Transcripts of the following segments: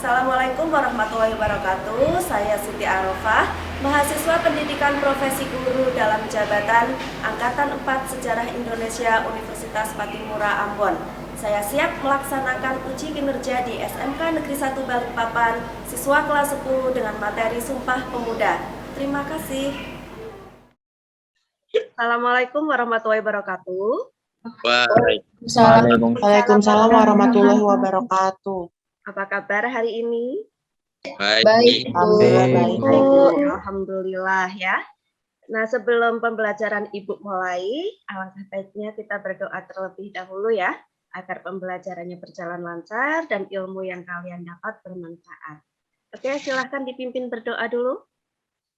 Assalamualaikum warahmatullahi wabarakatuh. Saya Siti Arofah, mahasiswa pendidikan profesi guru dalam jabatan Angkatan 4 Sejarah Indonesia Universitas Patimura Ambon. Saya siap melaksanakan uji kinerja di SMK Negeri 1 Balikpapan, siswa kelas 10 dengan materi Sumpah Pemuda. Terima kasih. Assalamualaikum warahmatullahi wabarakatuh. Waalaikumsalam warahmatullahi wabarakatuh. Apa kabar hari ini? Baik. Alhamdulillah ya. Nah, sebelum pembelajaran Ibu mulai, alangkah baiknya kita berdoa terlebih dahulu ya, agar pembelajarannya berjalan lancar dan ilmu yang kalian dapat bermanfaat. Oke, silahkan dipimpin berdoa dulu.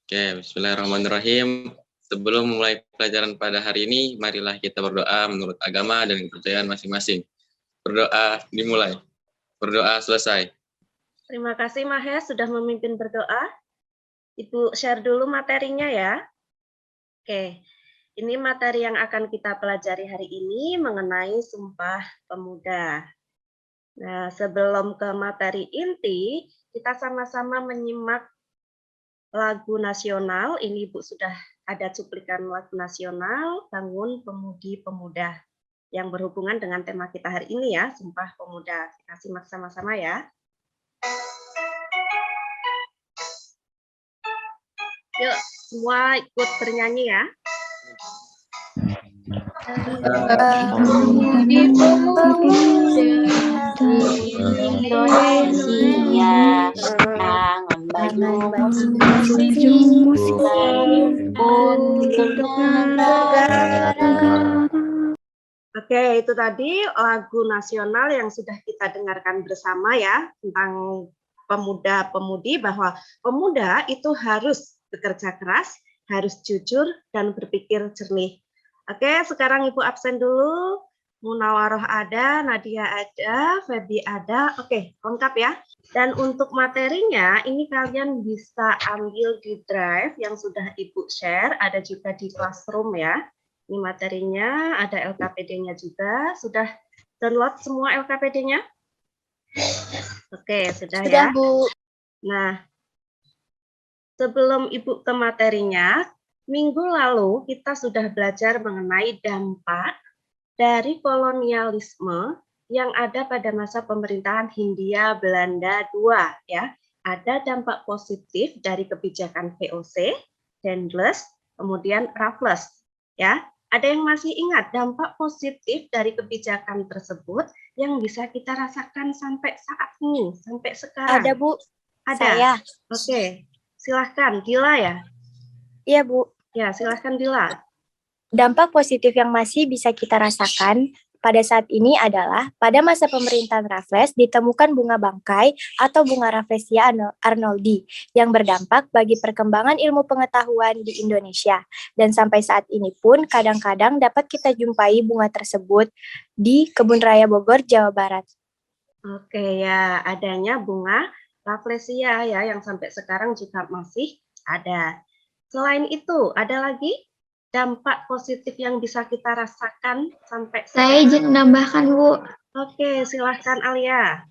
Oke, bismillahirrahmanirrahim. Sebelum memulai pelajaran pada hari ini, marilah kita berdoa menurut agama dan kepercayaan masing-masing. Berdoa dimulai. Berdoa selesai. Terima kasih Mahes sudah memimpin berdoa. Ibu share dulu materinya ya. Oke, ini materi yang akan kita pelajari hari ini mengenai Sumpah Pemuda. Nah, sebelum ke materi inti, kita sama-sama menyimak lagu nasional. Ini Ibu sudah ada cuplikan lagu nasional, Bangun Pemudi Pemuda, yang berhubungan dengan tema kita hari ini ya, Sumpah Pemuda. Kita simak sama-sama ya. Yuk, semua ikut bernyanyi ya. Pemudi Indonesia tangan baju untuk negara. Oke, itu tadi lagu nasional yang sudah kita dengarkan bersama ya, tentang pemuda-pemudi, bahwa pemuda itu harus bekerja keras, harus jujur, dan berpikir jernih. Oke, sekarang Ibu absen dulu. Munawaroh ada, Nadia ada, Febi ada. Oke, lengkap ya. Dan untuk materinya, ini kalian bisa ambil di drive yang sudah Ibu share, ada juga di classroom ya. Ini materinya, ada LKPD-nya juga. Sudah download semua LKPD-nya? Oke, sudah ya. Bu. Nah, sebelum Ibu ke materinya, minggu lalu kita sudah belajar mengenai dampak dari kolonialisme yang ada pada masa pemerintahan Hindia Belanda II ya. Ada dampak positif dari kebijakan VOC, Daendels, kemudian Raffles ya. Ada yang masih ingat dampak positif dari kebijakan tersebut yang bisa kita rasakan sampai saat ini, sampai sekarang? Ada, Bu. Ada. Saya. Oke. Silahkan, Dila ya? Iya, Bu. Ya, silahkan Dila. Dampak positif yang masih bisa kita rasakan pada saat ini adalah pada masa pemerintahan Raffles ditemukan bunga bangkai atau bunga Rafflesia arnoldi yang berdampak bagi perkembangan ilmu pengetahuan di Indonesia. Dan sampai saat ini pun kadang-kadang dapat kita jumpai bunga tersebut di Kebun Raya Bogor, Jawa Barat. Oke ya, adanya bunga Rafflesia ya yang sampai sekarang juga masih ada. Selain itu, ada lagi dampak positif yang bisa kita rasakan sampai sekarang? Saya izin menambahkan, Bu. Oke, silahkan Alia.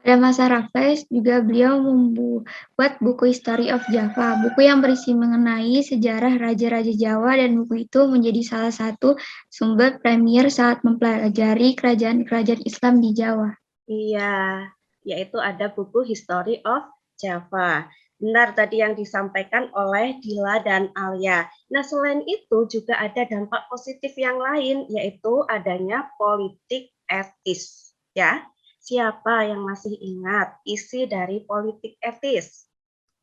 Pada masa Raffles juga beliau membuat buku History of Java, buku yang berisi mengenai sejarah raja-raja Jawa, dan buku itu menjadi salah satu sumber premier saat mempelajari kerajaan-kerajaan Islam di Jawa. Iya, yaitu ada buku History of Java. Benar tadi yang disampaikan oleh Dila dan Alia. Nah, selain itu juga ada dampak positif yang lain, yaitu adanya politik etis. Ya, siapa yang masih ingat isi dari politik etis?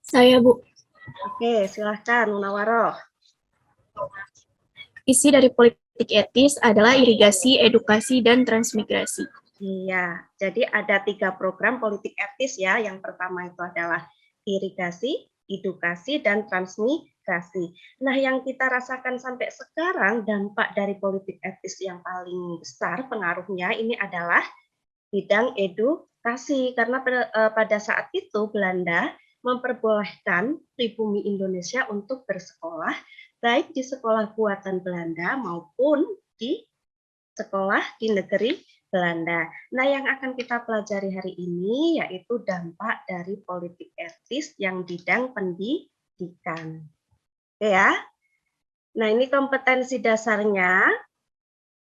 Saya, Bu. Oke, silahkan Munawaroh. Isi dari politik etis adalah irigasi, edukasi, dan transmigrasi. Iya, jadi ada 3 program politik etis ya. Yang pertama itu adalah irigasi, edukasi, dan transmigrasi. Nah, yang kita rasakan sampai sekarang dampak dari politik etis yang paling besar pengaruhnya ini adalah bidang edukasi. Karena pada saat itu Belanda memperbolehkan pribumi Indonesia untuk bersekolah, baik di sekolah buatan Belanda maupun di sekolah di negeri Belanda. Nah, yang akan kita pelajari hari ini yaitu dampak dari politik etis yang bidang pendidikan. Oke ya. Nah, ini kompetensi dasarnya.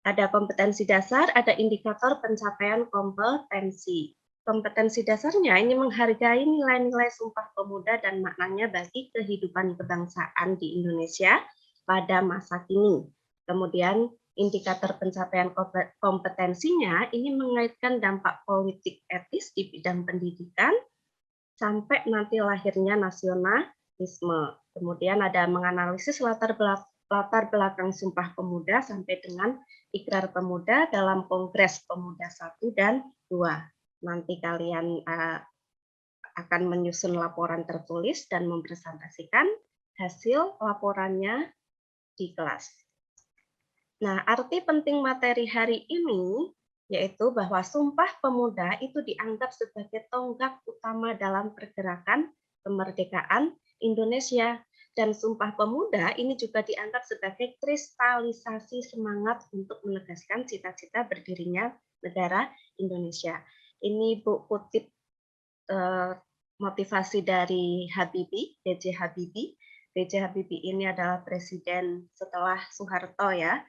Ada kompetensi dasar, ada indikator pencapaian kompetensi. Kompetensi dasarnya ini menghargai nilai-nilai Sumpah Pemuda dan maknanya bagi kehidupan kebangsaan di Indonesia pada masa kini. Kemudian indikator pencapaian kompetensinya ini mengaitkan dampak politik etis di bidang pendidikan sampai nanti lahirnya nasionalisme. Kemudian ada menganalisis latar belakang Sumpah Pemuda sampai dengan Ikrar Pemuda dalam Kongres Pemuda 1 dan 2. Nanti kalian akan menyusun laporan tertulis dan mempresentasikan hasil laporannya di kelas. Nah, arti penting materi hari ini yaitu bahwa Sumpah Pemuda itu dianggap sebagai tonggak utama dalam pergerakan kemerdekaan Indonesia. Dan Sumpah Pemuda ini juga dianggap sebagai kristalisasi semangat untuk menegaskan cita-cita berdirinya negara Indonesia. Ini Bu kutip motivasi dari Habibie, B.J. Habibie. B.J. Habibie ini adalah presiden setelah Soeharto ya,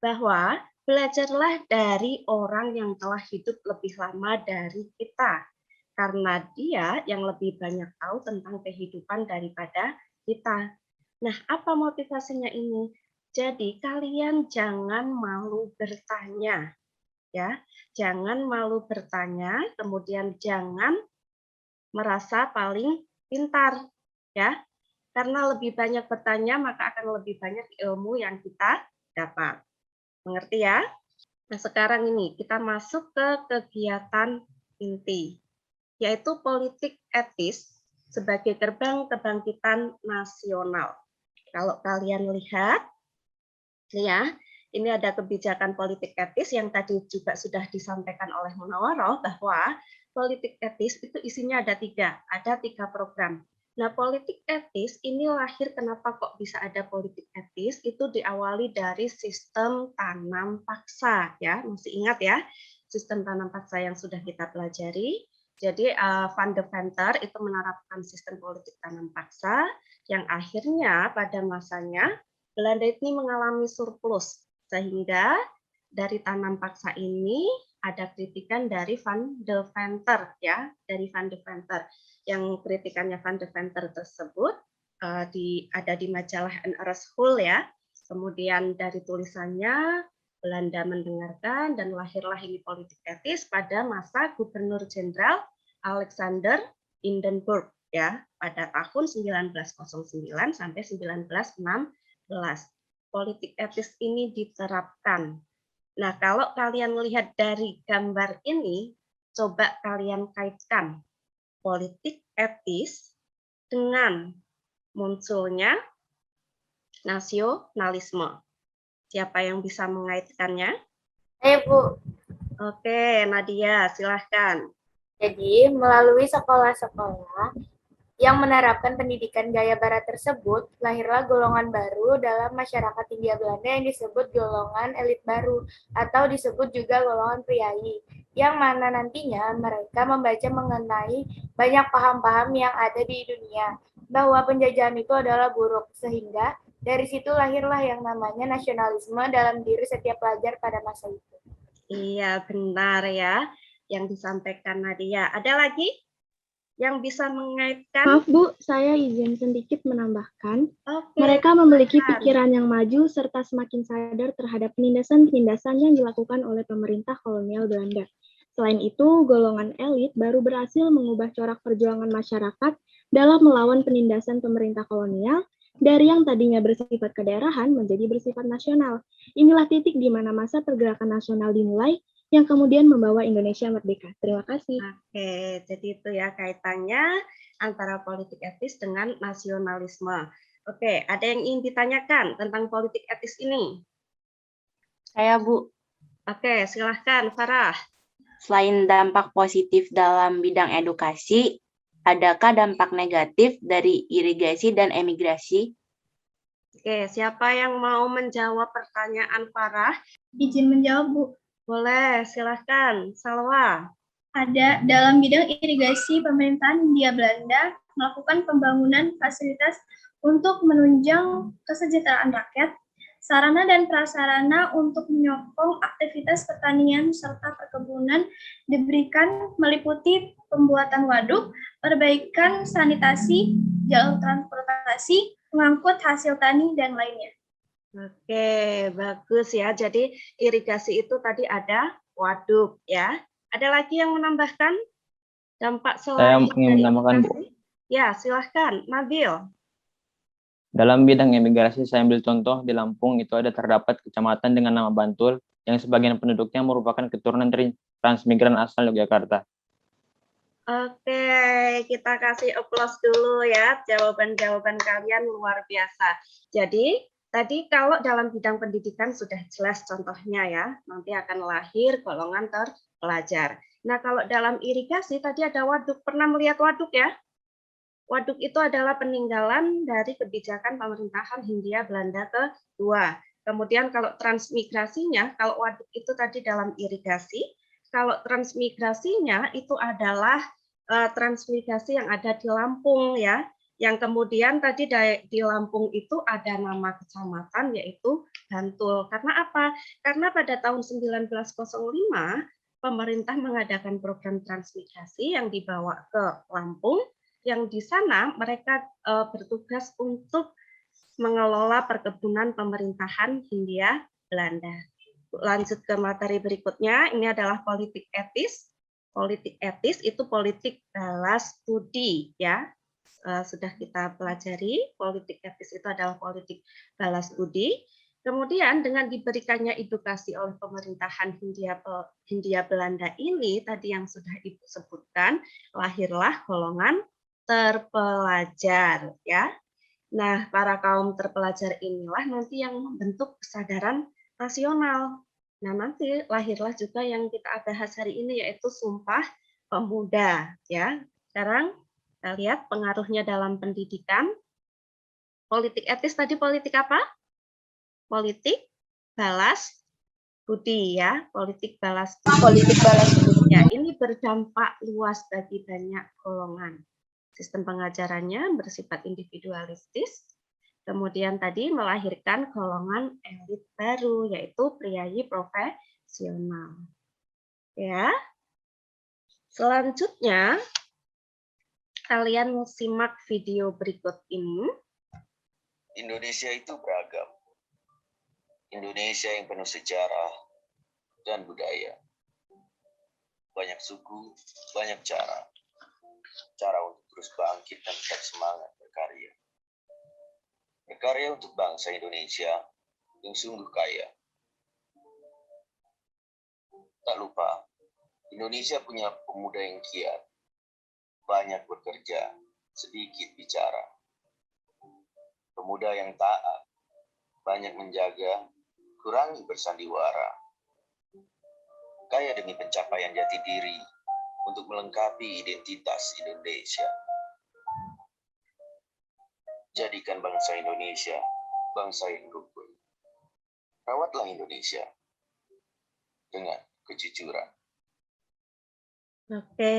bahwa belajarlah dari orang yang telah hidup lebih lama dari kita, karena dia yang lebih banyak tahu tentang kehidupan daripada kita. Nah, apa motivasinya ini? Jadi kalian jangan malu bertanya, ya, jangan malu bertanya, kemudian jangan merasa paling pintar, ya, karena lebih banyak bertanya maka akan lebih banyak ilmu yang kita dapat. Mengerti ya? Nah, sekarang ini kita masuk ke kegiatan inti, yaitu politik etis sebagai gerbang kebangkitan nasional. Kalau kalian lihat, ya, ini ada kebijakan politik etis yang tadi juga sudah disampaikan oleh Munawaroh bahwa politik etis itu isinya ada tiga program. Nah, politik etis ini lahir kenapa kok bisa ada politik etis? Itu diawali dari sistem tanam paksa, ya, masih ingat ya, sistem tanam paksa yang sudah kita pelajari. Jadi Van de Venter itu menerapkan sistem politik tanam paksa yang akhirnya pada masanya Belanda ini mengalami surplus sehingga dari tanam paksa ini ada kritikan dari Van de Venter ya, dari Van de Venter. Yang kritikannya Van de Venter tersebut ada di majalah NRS School ya. Kemudian dari tulisannya Belanda mendengarkan dan lahirlah ini politik etis pada masa Gubernur Jenderal Alexander Hindenburg ya pada tahun 1909 sampai 1916. Politik etis ini diterapkan. Nah, kalau kalian melihat dari gambar ini, coba kalian kaitkan politik etis dengan munculnya nasionalisme. Siapa yang bisa mengaitkannya? Ayo Bu. Oke, Nadia, silahkan. Jadi, melalui sekolah-sekolah yang menerapkan pendidikan gaya barat tersebut, lahirlah golongan baru dalam masyarakat Hindia Belanda yang disebut golongan elit baru, atau disebut juga golongan priai, yang mana nantinya mereka membaca mengenai banyak paham-paham yang ada di dunia, bahwa penjajahan itu adalah buruk, sehingga dari situ lahirlah yang namanya nasionalisme dalam diri setiap pelajar pada masa itu. Iya, benar ya, yang disampaikan Nadia. Ada lagi yang bisa mengaitkan? Maaf Bu, saya izin sedikit menambahkan. Oke, Mereka memiliki pikiran yang maju serta semakin sadar terhadap penindasan-penindasan yang dilakukan oleh pemerintah kolonial Belanda. Selain itu, golongan elit baru berhasil mengubah corak perjuangan masyarakat dalam melawan penindasan pemerintah kolonial dari yang tadinya bersifat kedaerahan menjadi bersifat nasional. Inilah titik di mana masa pergerakan nasional dimulai yang kemudian membawa Indonesia merdeka. Terima kasih. Oke, jadi itu ya kaitannya antara politik etis dengan nasionalisme. Oke, ada yang ingin ditanyakan tentang politik etis ini? Saya, Bu. Oke, silahkan Farah. Selain dampak positif dalam bidang edukasi, adakah dampak negatif dari irigasi dan emigrasi? Oke, siapa yang mau menjawab pertanyaan Farah? Izin menjawab, Bu. Boleh, silahkan. Salwa. Ada dalam bidang irigasi, pemerintahan Hindia Belanda melakukan pembangunan fasilitas untuk menunjang kesejahteraan rakyat, sarana dan prasarana untuk menyokong aktivitas pertanian serta perkebunan diberikan meliputi pembuatan waduk, perbaikan sanitasi, jalur transportasi, mengangkut hasil tani, dan lainnya. Oke, bagus ya. Jadi irigasi itu tadi ada waduk ya. Ada lagi yang menambahkan dampak Saya selain ingin dari menambahkan, Bu. irigasi? Ya, silahkan. Nabil. Dalam bidang imigrasi, saya ambil contoh di Lampung itu ada terdapat kecamatan dengan nama Bantul yang sebagian penduduknya merupakan keturunan dari transmigran asal Yogyakarta. Oke, kita kasih aplaus dulu ya. Jawaban-jawaban kalian luar biasa. Jadi, tadi kalau dalam bidang pendidikan sudah jelas contohnya ya. Nanti akan lahir golongan terpelajar. Nah, kalau dalam irigasi tadi ada waduk. Pernah melihat waduk ya? Waduk itu adalah peninggalan dari kebijakan pemerintahan Hindia Belanda kedua. Kemudian kalau transmigrasinya, kalau waduk itu tadi dalam irigasi, kalau transmigrasinya itu adalah transmigrasi yang ada di Lampung ya. Yang kemudian tadi di Lampung itu ada nama kecamatan yaitu Bantul. Karena apa? Karena pada tahun 1905 pemerintah mengadakan program transmigrasi yang dibawa ke Lampung, yang di sana mereka bertugas untuk mengelola perkebunan pemerintahan Hindia Belanda. Lanjut ke materi berikutnya, ini adalah politik etis. Politik etis itu politik balas budi ya. Sudah kita pelajari, politik etis itu adalah politik balas budi. Kemudian dengan diberikannya edukasi oleh pemerintahan Hindia Belanda ini, tadi yang sudah Ibu sebutkan, lahirlah golongan terpelajar ya. Nah, para kaum terpelajar inilah nanti yang membentuk kesadaran nasional. Nah, nanti lahirlah juga yang kita bahas hari ini yaitu Sumpah Pemuda ya. Sekarang kita lihat pengaruhnya dalam pendidikan. Politik etis tadi politik apa? Politik balas budi ya, politik balas budi. Politik balas budi. Ya, ini berdampak luas bagi banyak golongan. Sistem pengajarannya bersifat individualistis, kemudian tadi melahirkan golongan elit baru, yaitu priayi profesional. Ya, selanjutnya kalian simak video berikut ini. Indonesia itu beragam. Indonesia yang penuh sejarah dan budaya. Banyak suku, banyak cara. Cara untuk terus bangkit dan tetap semangat berkarya. Berkarya untuk bangsa Indonesia yang sungguh kaya. Tak lupa, Indonesia punya pemuda yang giat, banyak bekerja, sedikit bicara. Pemuda yang taat, banyak menjaga, kurangi bersandiwara. Kaya demi pencapaian jati diri, untuk melengkapi identitas Indonesia. Jadikan bangsa Indonesia bangsa yang rukun. Rawatlah Indonesia dengan kejujuran. Oke.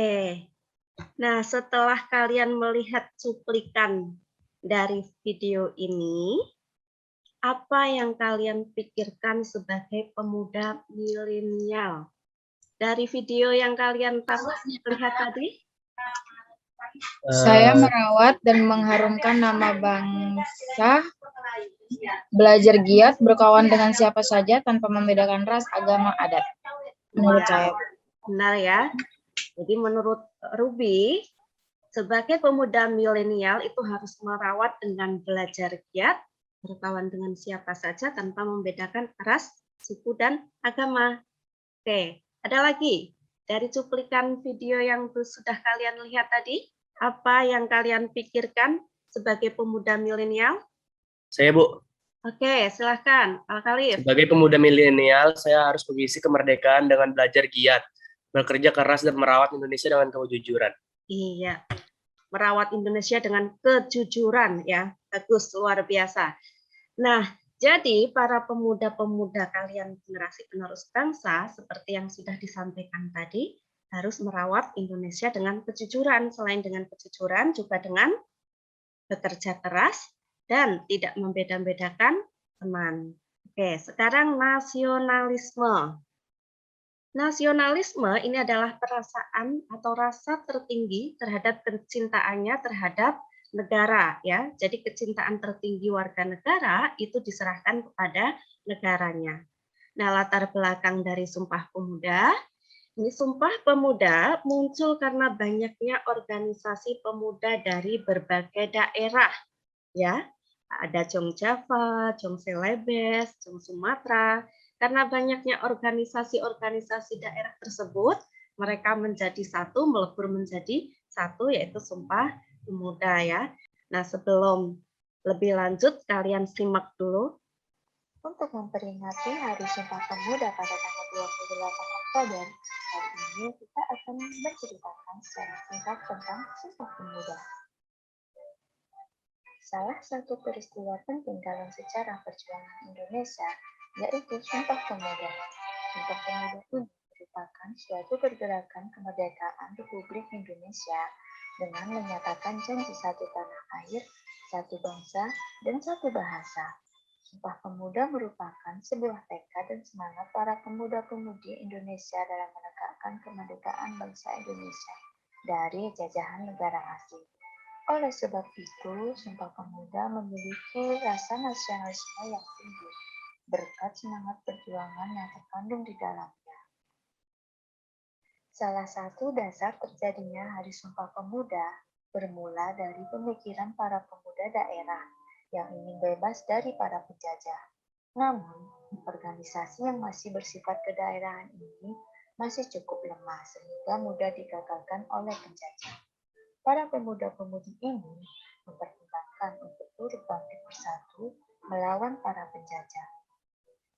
Nah, setelah kalian melihat cuplikan dari video ini, apa yang kalian pikirkan sebagai pemuda milenial? Dari video yang kalian lihat tadi? Saya merawat dan mengharumkan nama bangsa, belajar giat, berkawan dengan siapa saja tanpa membedakan ras, agama, adat. Menurut saya. Benar ya. Jadi menurut Ruby, sebagai pemuda milenial itu harus merawat dengan belajar giat, berkawan dengan siapa saja tanpa membedakan ras, suku, dan agama. Oke. Ada lagi dari cuplikan video yang sudah kalian lihat tadi, apa yang kalian pikirkan sebagai pemuda milenial? Saya, Bu. Oke, silahkan, Al-Khalif. Sebagai pemuda milenial, saya harus mengisi kemerdekaan dengan belajar giat, bekerja keras dan merawat Indonesia dengan kejujuran. Iya, merawat Indonesia dengan kejujuran ya, bagus, luar biasa. Nah, Jadi para pemuda-pemuda kalian generasi penerus bangsa, seperti yang sudah disampaikan tadi, harus merawat Indonesia dengan kejujuran. Selain dengan kejujuran, juga dengan bekerja keras dan tidak membeda-bedakan teman. Oke, sekarang nasionalisme. Nasionalisme ini adalah perasaan atau rasa tertinggi terhadap kecintaannya terhadap negara, ya. Jadi kecintaan tertinggi warga negara itu diserahkan kepada negaranya. Nah, latar belakang dari Sumpah Pemuda, ini Sumpah Pemuda muncul karena banyaknya organisasi pemuda dari berbagai daerah, ya. Ada Jong Java, Jong Celebes, Jong Sumatera. Karena banyaknya organisasi-organisasi daerah tersebut, mereka menjadi satu, melebur menjadi satu, yaitu Sumpah Pemuda, ya. Nah, sebelum lebih lanjut, kalian simak dulu. Untuk memperingati Hari Sumpah Pemuda pada tanggal 28 Oktober, hari ini kita akan menceritakan secara singkat tentang Sumpah Pemuda. Salah satu peristiwa penting dalam sejarah perjuangan Indonesia yaitu Sumpah Pemuda. Sumpah Pemuda ini merupakan suatu pergerakan kemerdekaan Republik Indonesia dengan menyatakan janji satu tanah air, satu bangsa, dan satu bahasa. Sumpah Pemuda merupakan sebuah tekad dan semangat para pemuda-pemudi Indonesia dalam menegakkan kemerdekaan bangsa Indonesia dari jajahan negara asing. Oleh sebab itu, Sumpah Pemuda memiliki rasa nasionalisme yang tinggi, berkat semangat perjuangan yang terkandung di dalamnya. Salah satu dasar terjadinya Hari Sumpah Pemuda bermula dari pemikiran para pemuda daerah yang ingin bebas dari para penjajah. Namun, organisasi yang masih bersifat kedaerahan ini masih cukup lemah sehingga mudah digagalkan oleh penjajah. Para pemuda-pemudi ini mempertimbangkan untuk turut bangkit bersatu melawan para penjajah.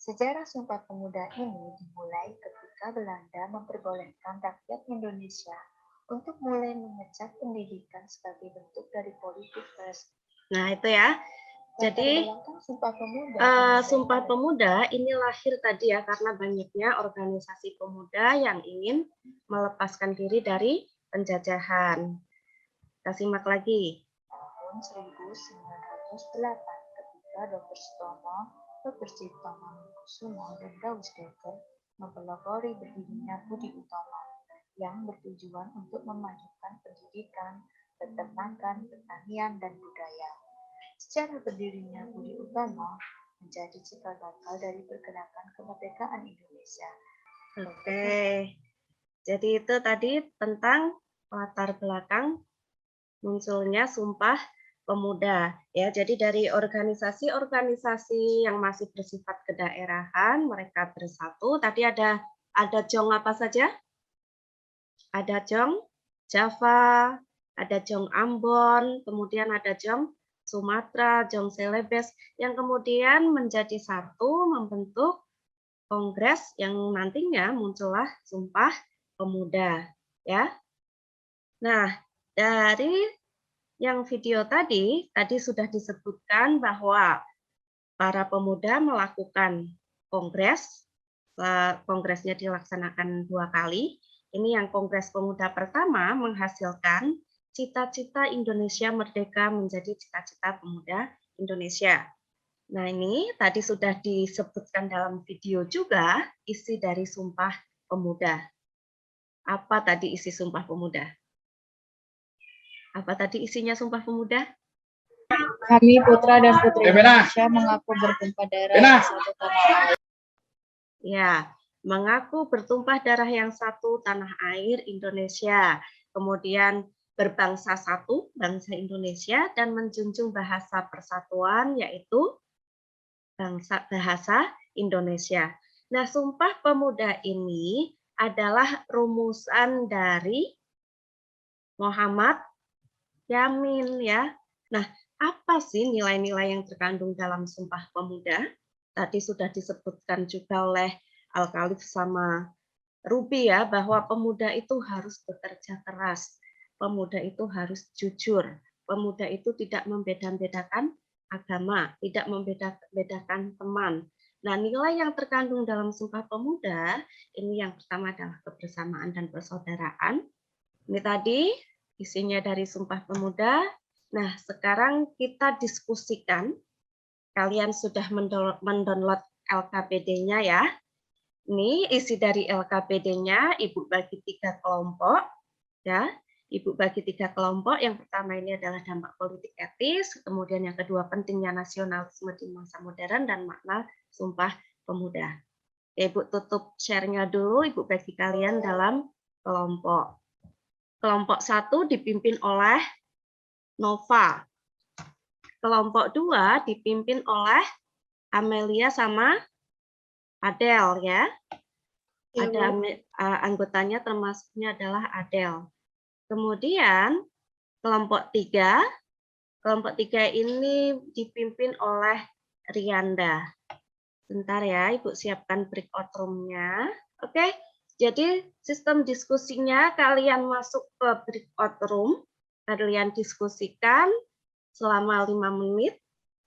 Sejarah Sumpah Pemuda ini dimulai ketika Belanda memperbolehkan rakyat Indonesia untuk mulai mengecap pendidikan sebagai bentuk dari politik keras. Nah, itu ya. Jadi Sumpah Pemuda ini lahir tadi ya karena banyaknya organisasi pemuda yang ingin melepaskan diri dari penjajahan. Kita simak lagi. Tahun 1908 ketika Dr. Sutomo, Dr. Cipto Mangunkusumo, dan Daus Dekker mempelopori berdirinya Budi Utomo yang bertujuan untuk memajukan pendidikan, peternakan, pertanian, dan budaya. Secara berdirinya Budi Utomo menjadi cikal bakal dari pergerakan kemerdekaan Indonesia. Oke, jadi itu tadi tentang latar belakang munculnya Sumpah Pemuda. Ya, jadi dari organisasi-organisasi yang masih bersifat kedaerahan, mereka bersatu. Tadi ada Jong apa saja? Ada Jong Java, ada Jong Ambon, kemudian ada Jong Sumatera, Jong Celebes, yang kemudian menjadi satu membentuk kongres yang nantinya muncullah Sumpah Pemuda. Ya. Nah, dari yang video tadi sudah disebutkan bahwa para pemuda melakukan kongres. Kongresnya dilaksanakan 2 kali. Ini yang Kongres Pemuda pertama menghasilkan cita-cita Indonesia merdeka menjadi cita-cita pemuda Indonesia. Nah, ini tadi sudah disebutkan dalam video juga isi dari Sumpah Pemuda. Apa tadi isi Sumpah Pemuda? Apa tadi isinya Sumpah Pemuda? Kami putra dan putri Indonesia mengaku bertumpah darah yang satu tanah air. Ya, mengaku bertumpah darah yang satu tanah air Indonesia. Kemudian berbangsa satu, bangsa Indonesia, dan menjunjung bahasa persatuan yaitu bahasa Indonesia. Nah, Sumpah Pemuda ini adalah rumusan dari Muhammad Yamin, ya. Nah, apa sih nilai-nilai yang terkandung dalam Sumpah Pemuda? Tadi sudah disebutkan juga oleh Al-Khalif sama Ruby ya, bahwa pemuda itu harus bekerja keras, pemuda itu harus jujur, pemuda itu tidak membeda-bedakan agama, tidak membedakan teman. Nah, nilai yang terkandung dalam Sumpah Pemuda, ini yang pertama adalah kebersamaan dan persaudaraan. Ini tadi isinya dari Sumpah Pemuda. Nah, sekarang kita diskusikan. Kalian sudah mendownload LKPD-nya ya. Ini isi dari LKPD-nya, Ibu bagi 3 kelompok. Ya, Ibu bagi 3 kelompok. Yang pertama ini adalah dampak politik etis, kemudian yang kedua pentingnya nasionalisme di masa modern, dan makna Sumpah Pemuda. Ibu tutup share-nya dulu, Ibu bagi kalian dalam kelompok. Kelompok 1 dipimpin oleh Nova. Kelompok 2 dipimpin oleh Amelia sama Adel ya. Ada anggotanya termasuknya adalah Adel. Kemudian kelompok 3 ini dipimpin oleh Rianda. Bentar ya, Ibu siapkan breakout room-nya. Oke, jadi sistem diskusinya kalian masuk ke breakout room, kalian diskusikan selama 5 menit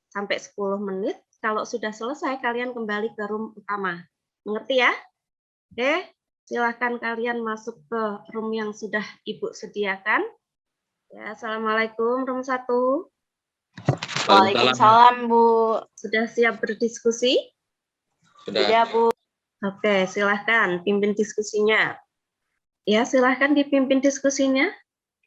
sampai 10 menit. Kalau sudah selesai, kalian kembali ke room utama. Mengerti ya? Oke, silahkan kalian masuk ke room yang sudah Ibu sediakan. Ya, Assalamualaikum, room 1. Waalaikumsalam, Bu. Sudah siap berdiskusi? Sudah, Bu. Oke, silahkan pimpin diskusinya. Ya, silahkan dipimpin diskusinya.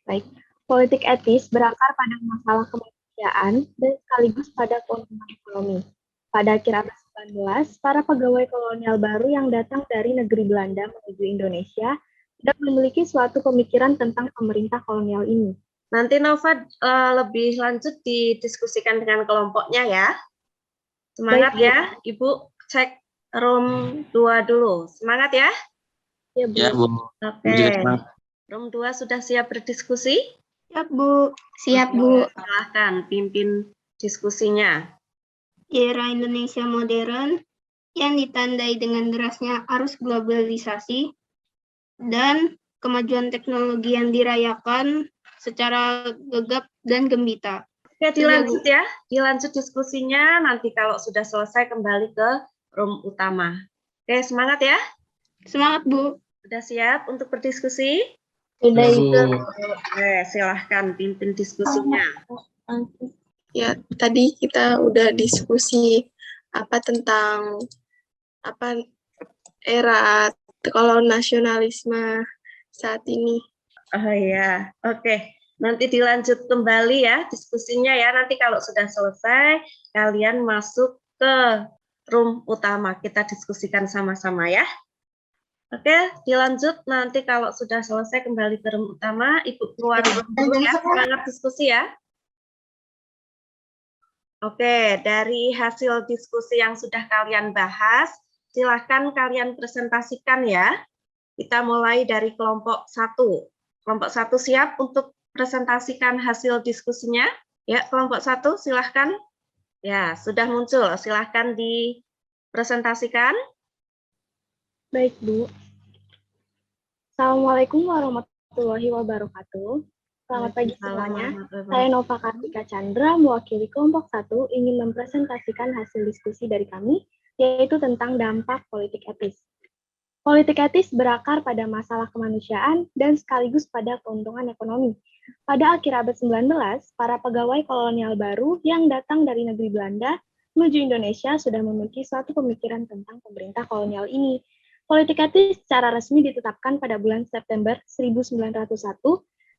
Baik, politik etis berakar pada masalah kemanusiaan dan sekaligus pada keuntungan ekonomi. Pada akhir abad 19, para pegawai kolonial baru yang datang dari negeri Belanda menuju Indonesia tidak memiliki suatu pemikiran tentang pemerintah kolonial ini. Nanti Nova lebih lanjut didiskusikan dengan kelompoknya ya. Semangat ya, Ibu cek room 2 dulu. Semangat ya. Ya, Bu. Ya, Bu. Oke. Room 2 sudah siap berdiskusi? Siap, Bu. Siap, Bu. Silahkan pimpin diskusinya. Di era Indonesia modern yang ditandai dengan derasnya arus globalisasi dan kemajuan teknologi yang dirayakan secara gegap dan gembira. Oke, dilanjut ya. Dilanjut diskusinya, nanti kalau sudah selesai kembali ke room utama. Oke, semangat ya. Semangat, Bu. Sudah siap untuk berdiskusi? Sudah, Bu. Oke, silahkan pimpin diskusinya. Ya, tadi kita udah diskusi tentang era kolonialisme saat ini. Oh iya, oke. Nanti dilanjut kembali ya diskusinya ya. Nanti kalau sudah selesai, kalian masuk ke room utama. Kita diskusikan sama-sama ya. Oke, dilanjut. Nanti kalau sudah selesai kembali ke room utama, Ibu keluar room dulu ya. Semangat diskusi ya. Oke, dari hasil diskusi yang sudah kalian bahas, silahkan kalian presentasikan ya. Kita mulai dari kelompok 1. Kelompok 1 siap untuk presentasikan hasil diskusinya? Ya, kelompok 1 silahkan. Ya, sudah muncul. Silahkan dipresentasikan. Baik, Bu. Assalamualaikum warahmatullahi wabarakatuh. Selamat pagi semuanya. Saya Nova Kartika Chandra, mewakili kelompok 1, ingin mempresentasikan hasil diskusi dari kami, yaitu tentang dampak politik etis. Politik etis berakar pada masalah kemanusiaan dan sekaligus pada keuntungan ekonomi. Pada akhir abad 19, para pegawai kolonial baru yang datang dari negeri Belanda menuju Indonesia sudah memiliki suatu pemikiran tentang pemerintah kolonial ini. Politik etis secara resmi ditetapkan pada bulan September 1901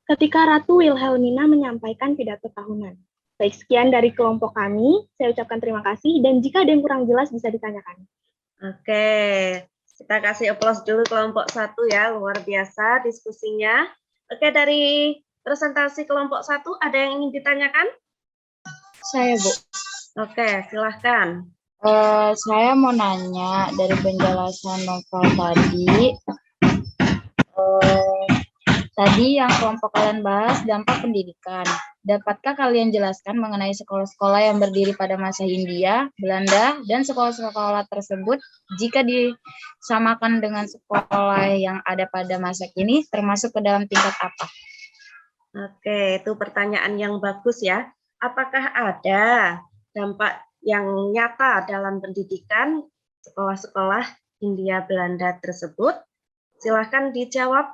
ketika Ratu Wilhelmina menyampaikan pidato tahunan. Baik, sekian dari kelompok kami. Saya ucapkan terima kasih, dan jika ada yang kurang jelas bisa ditanyakan. Oke, kita kasih aplaus dulu kelompok 1 ya, luar biasa diskusinya. Oke, dari presentasi kelompok 1, ada yang ingin ditanyakan? Saya, Bu. Oke, silahkan. Saya mau nanya dari penjelasan Nova tadi. Tadi yang kelompok kalian bahas dampak pendidikan. Dapatkah kalian jelaskan mengenai sekolah-sekolah yang berdiri pada masa Hindia, Belanda, dan sekolah-sekolah tersebut jika disamakan dengan sekolah yang ada pada masa kini, termasuk ke dalam tingkat apa? Oke, itu pertanyaan yang bagus ya. Apakah ada dampak yang nyata dalam pendidikan sekolah-sekolah Hindia Belanda tersebut? Silahkan dijawab.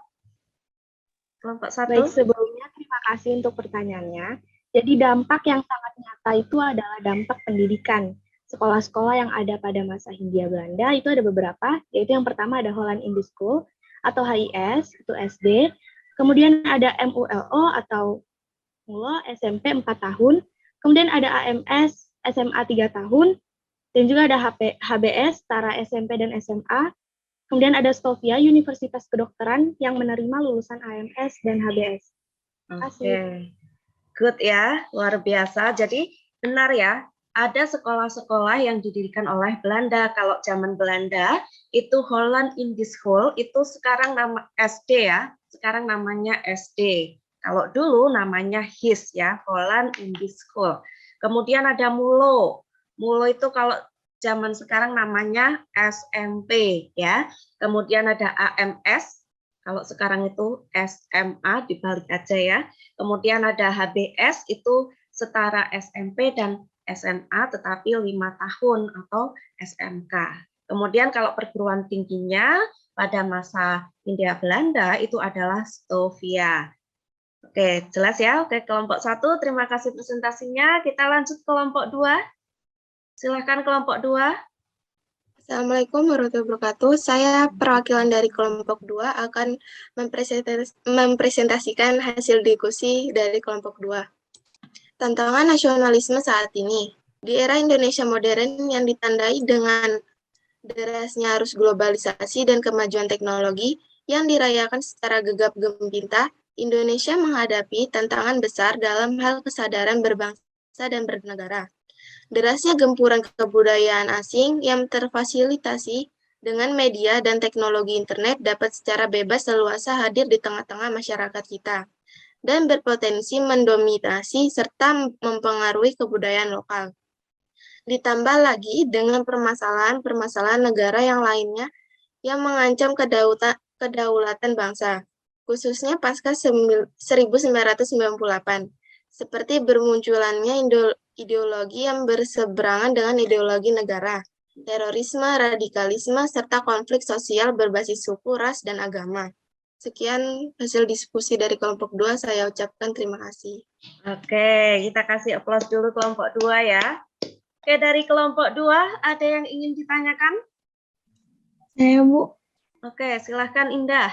Kelompok 1. Baik, sebelumnya terima kasih untuk pertanyaannya. Jadi dampak yang sangat nyata itu adalah dampak pendidikan. Sekolah-sekolah yang ada pada masa Hindia Belanda itu ada beberapa, yaitu yang pertama ada Holland Indie School atau HIS, itu SD. Kemudian ada MULO atau MULO SMP 4 tahun. Kemudian ada AMS SMA 3 tahun. Dan juga ada HBS, setara SMP dan SMA. Kemudian ada Stovia, Universitas Kedokteran yang menerima lulusan AMS dan HBS. Oke, good ya, luar biasa. Jadi benar ya, ada sekolah-sekolah yang didirikan oleh Belanda. Kalau zaman Belanda itu Holland Indie School, itu sekarang nama SD ya, sekarang namanya SD. Kalau dulu namanya HIS ya, Holland Indie School. Kemudian ada MULO. MULO itu kalau zaman sekarang namanya SMP ya. Kemudian ada AMS, kalau sekarang itu SMA, dibalik aja ya. Kemudian ada HBS, itu setara SMP dan SMA tetapi 5 tahun atau SMK. Kemudian kalau perguruan tingginya pada masa Hindia Belanda itu adalah Stovia. Oke, jelas ya. Oke, kelompok 1, terima kasih presentasinya. Kita lanjut kelompok 2. Silakan kelompok 2. Assalamualaikum warahmatullahi wabarakatuh. Saya perwakilan dari kelompok 2 akan mempresentasikan hasil diskusi dari kelompok 2. Tantangan nasionalisme saat ini. Di era Indonesia modern yang ditandai dengan derasnya arus globalisasi dan kemajuan teknologi yang dirayakan secara gegap gempita, Indonesia menghadapi tantangan besar dalam hal kesadaran berbangsa dan bernegara. Derasnya gempuran kebudayaan asing yang terfasilitasi dengan media dan teknologi internet dapat secara bebas leluasa hadir di tengah-tengah masyarakat kita dan berpotensi mendominasi serta mempengaruhi kebudayaan lokal. Ditambah lagi dengan permasalahan-permasalahan negara yang lainnya yang mengancam kedaulatan bangsa, khususnya pasca 1998, seperti bermunculannya ideologi yang berseberangan dengan ideologi negara, terorisme, radikalisme, serta konflik sosial berbasis suku, ras, dan agama. Sekian hasil diskusi dari kelompok 2, saya ucapkan terima kasih. Oke, kita kasih aplaus dulu kelompok 2 ya. Oke, dari kelompok 2 ada yang ingin ditanyakan? Saya, Bu. Oke, silahkan Indah.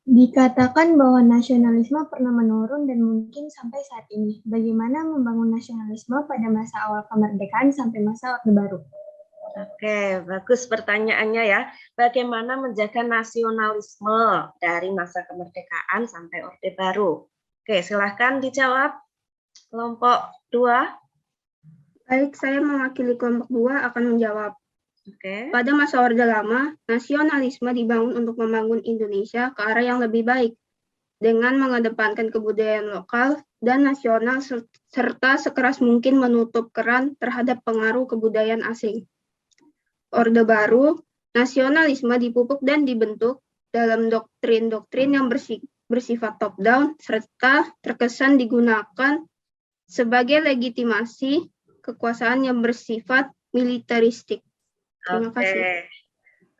Dikatakan bahwa nasionalisme pernah menurun dan mungkin sampai saat ini. Bagaimana membangun nasionalisme pada masa awal kemerdekaan sampai masa Orde Baru? Oke, bagus pertanyaannya ya. Bagaimana menjaga nasionalisme dari masa kemerdekaan sampai Orde Baru? Oke, silahkan dijawab. Kelompok 2. Baik, saya mewakili kelompok 2 akan menjawab. Oke. Pada masa Orde Lama, nasionalisme dibangun untuk membangun Indonesia ke arah yang lebih baik, dengan mengedepankan kebudayaan lokal dan nasional serta sekeras mungkin menutup keran terhadap pengaruh kebudayaan asing. Orde Baru, nasionalisme dipupuk dan dibentuk dalam doktrin-doktrin yang bersifat top-down serta terkesan digunakan sebagai legitimasi kekuasaan yang bersifat militeristik. Terima kasih.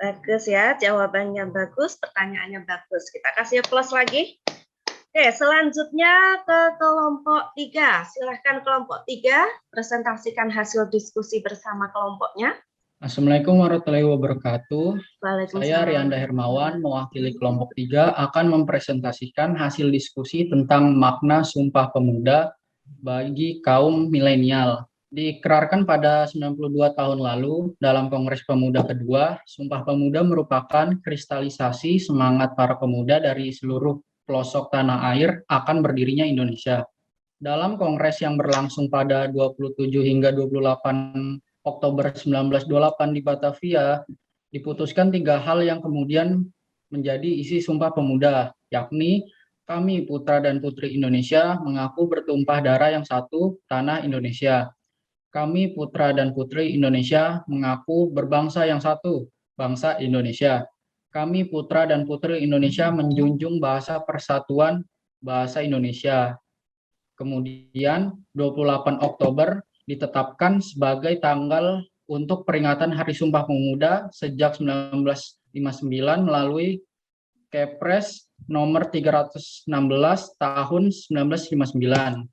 Bagus ya, jawabannya bagus, pertanyaannya bagus. Kita kasih aplaus lagi. Oke, selanjutnya ke kelompok 3. Silahkan kelompok 3 presentasikan hasil diskusi bersama kelompoknya. Assalamualaikum warahmatullahi wabarakatuh. Waalaikumsalam. Saya Rianda Hermawan, mewakili kelompok 3, akan mempresentasikan hasil diskusi tentang makna Sumpah Pemuda bagi kaum milenial. Diikrarkan pada 92 tahun lalu dalam Kongres Pemuda kedua, Sumpah Pemuda merupakan kristalisasi semangat para pemuda dari seluruh pelosok tanah air akan berdirinya Indonesia. Dalam kongres yang berlangsung pada 27 hingga 28 Oktober 1928 di Batavia, diputuskan 3 hal yang kemudian menjadi isi Sumpah Pemuda, yakni kami putra dan putri Indonesia mengaku bertumpah darah yang satu, tanah Indonesia. Kami putra dan putri Indonesia mengaku berbangsa yang satu, bangsa Indonesia. Kami putra dan putri Indonesia menjunjung bahasa persatuan, bahasa Indonesia. Kemudian 28 Oktober ditetapkan sebagai tanggal untuk peringatan Hari Sumpah Pemuda sejak 1959 melalui Kepres nomor 316 tahun 1959.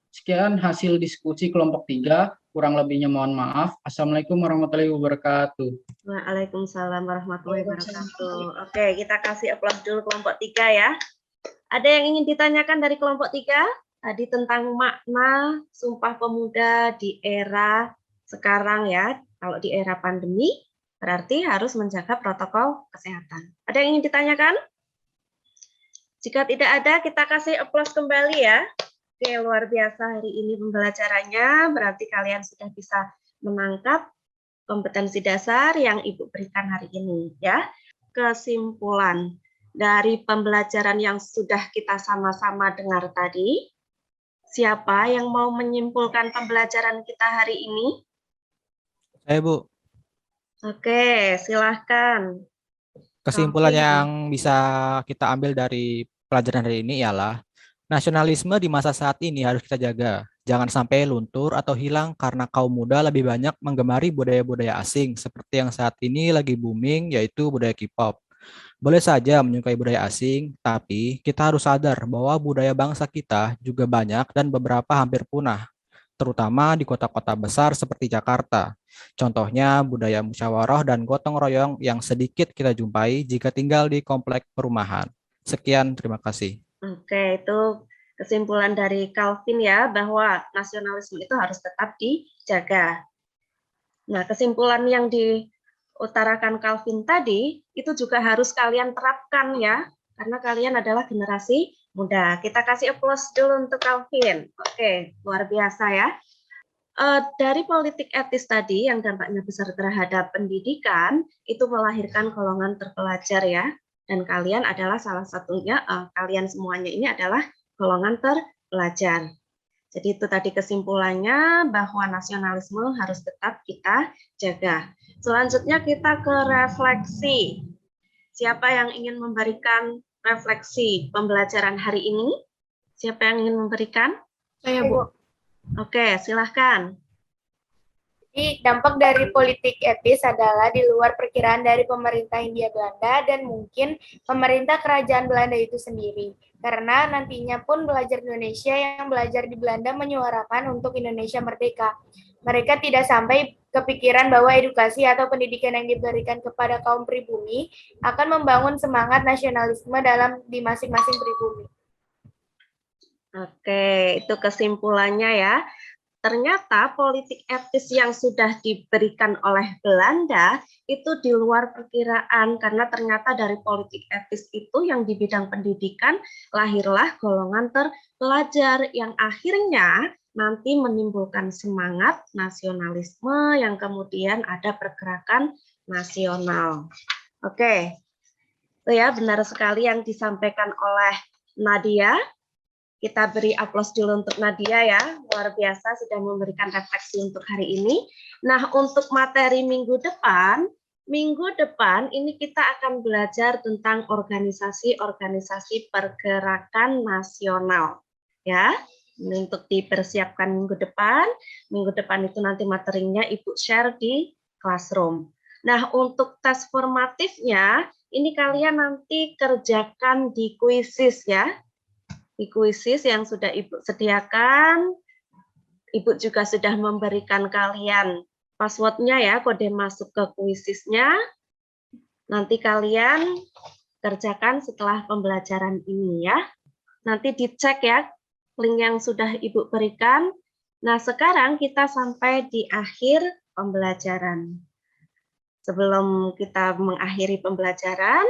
Sekian hasil diskusi kelompok 3, kurang lebihnya mohon maaf. Assalamualaikum warahmatullahi wabarakatuh. Waalaikumsalam warahmatullahi wabarakatuh. Oke, kita kasih aplaus dulu kelompok 3 ya. Ada yang ingin ditanyakan dari kelompok 3? Tadi tentang makna Sumpah Pemuda di era sekarang ya. Kalau di era pandemi, berarti harus menjaga protokol kesehatan. Ada yang ingin ditanyakan? Jika tidak ada, kita kasih aplaus kembali ya. Oke, luar biasa hari ini pembelajarannya. Berarti kalian sudah bisa menangkap kompetensi dasar yang Ibu berikan hari ini ya. Kesimpulan dari pembelajaran yang sudah kita sama-sama dengar tadi, siapa yang mau menyimpulkan pembelajaran kita hari ini? Saya, Bu. Oke, silahkan. Kesimpulan yang bisa kita ambil dari pelajaran hari ini ialah nasionalisme di masa saat ini harus kita jaga. Jangan sampai luntur atau hilang karena kaum muda lebih banyak menggemari budaya-budaya asing seperti yang saat ini lagi booming, yaitu budaya K-pop. Boleh saja menyukai budaya asing, tapi kita harus sadar bahwa budaya bangsa kita juga banyak dan beberapa hampir punah, terutama di kota-kota besar seperti Jakarta. Contohnya budaya musyawarah dan gotong royong yang sedikit kita jumpai jika tinggal di komplek perumahan. Sekian, terima kasih. Oke, itu kesimpulan dari Calvin ya, bahwa nasionalisme itu harus tetap dijaga. Nah, kesimpulan yang diutarakan Calvin tadi, itu juga harus kalian terapkan ya, karena kalian adalah generasi muda. Kita kasih aplaus dulu untuk Calvin. Oke, luar biasa ya. Dari politik etis tadi yang dampaknya besar terhadap pendidikan, itu melahirkan golongan terpelajar ya, dan kalian adalah salah satunya, kalian semuanya ini adalah golongan terpelajar. Jadi itu tadi kesimpulannya bahwa nasionalisme harus tetap kita jaga. Selanjutnya kita ke refleksi. Siapa yang ingin memberikan refleksi pembelajaran hari ini? Siapa yang ingin memberikan? Saya, Bu. Oke, silahkan. Jadi dampak dari politik etis adalah di luar perkiraan dari pemerintah Hindia Belanda dan mungkin pemerintah kerajaan Belanda itu sendiri. Karena nantinya pun belajar Indonesia yang belajar di Belanda menyuarakan untuk Indonesia merdeka. Mereka tidak sampai kepikiran bahwa edukasi atau pendidikan yang diberikan kepada kaum pribumi akan membangun semangat nasionalisme di masing-masing pribumi. Oke, itu kesimpulannya ya. Ternyata politik etis yang sudah diberikan oleh Belanda itu di luar perkiraan, karena ternyata dari politik etis itu yang di bidang pendidikan lahirlah golongan terpelajar yang akhirnya nanti menimbulkan semangat nasionalisme yang kemudian ada pergerakan nasional. Oke, itu ya benar sekali yang disampaikan oleh Nadia. Kita beri aplaus dulu untuk Nadia ya, luar biasa sudah memberikan refleksi untuk hari ini. Nah, untuk materi minggu depan ini kita akan belajar tentang organisasi-organisasi pergerakan nasional. Ya, ini untuk dipersiapkan minggu depan. Minggu depan itu nanti materinya Ibu share di classroom. Nah, untuk tes formatifnya, ini kalian nanti kerjakan di kuisis ya. Di kuisis yang sudah Ibu sediakan, Ibu juga sudah memberikan kalian passwordnya ya, kode masuk ke kuisisnya. Nanti kalian kerjakan setelah pembelajaran ini ya. Nanti dicek ya, link yang sudah Ibu berikan. Nah, sekarang kita sampai di akhir pembelajaran. Sebelum kita mengakhiri pembelajaran,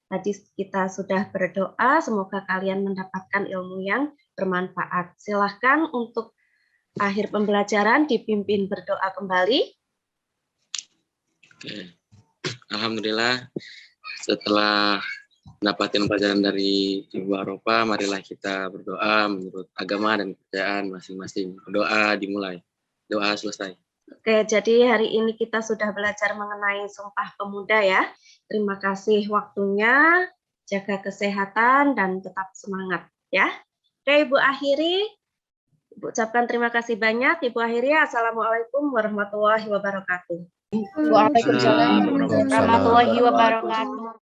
tadi kita sudah berdoa, semoga kalian mendapatkan ilmu yang bermanfaat. Silahkan untuk akhir pembelajaran dipimpin berdoa kembali. Oke. Alhamdulillah, setelah mendapatkan pelajaran dari Ibu Aropa, marilah kita berdoa menurut agama dan kepercayaan masing-masing. Doa dimulai, doa selesai. Oke, jadi hari ini kita sudah belajar mengenai Sumpah Pemuda ya. Terima kasih waktunya, jaga kesehatan dan tetap semangat ya. Oke, Ibu akhiri. Ibu ucapkan terima kasih banyak. Ibu akhiri, Assalamualaikum warahmatullahi wabarakatuh. Waalaikumsalam warahmatullahi wabarakatuh.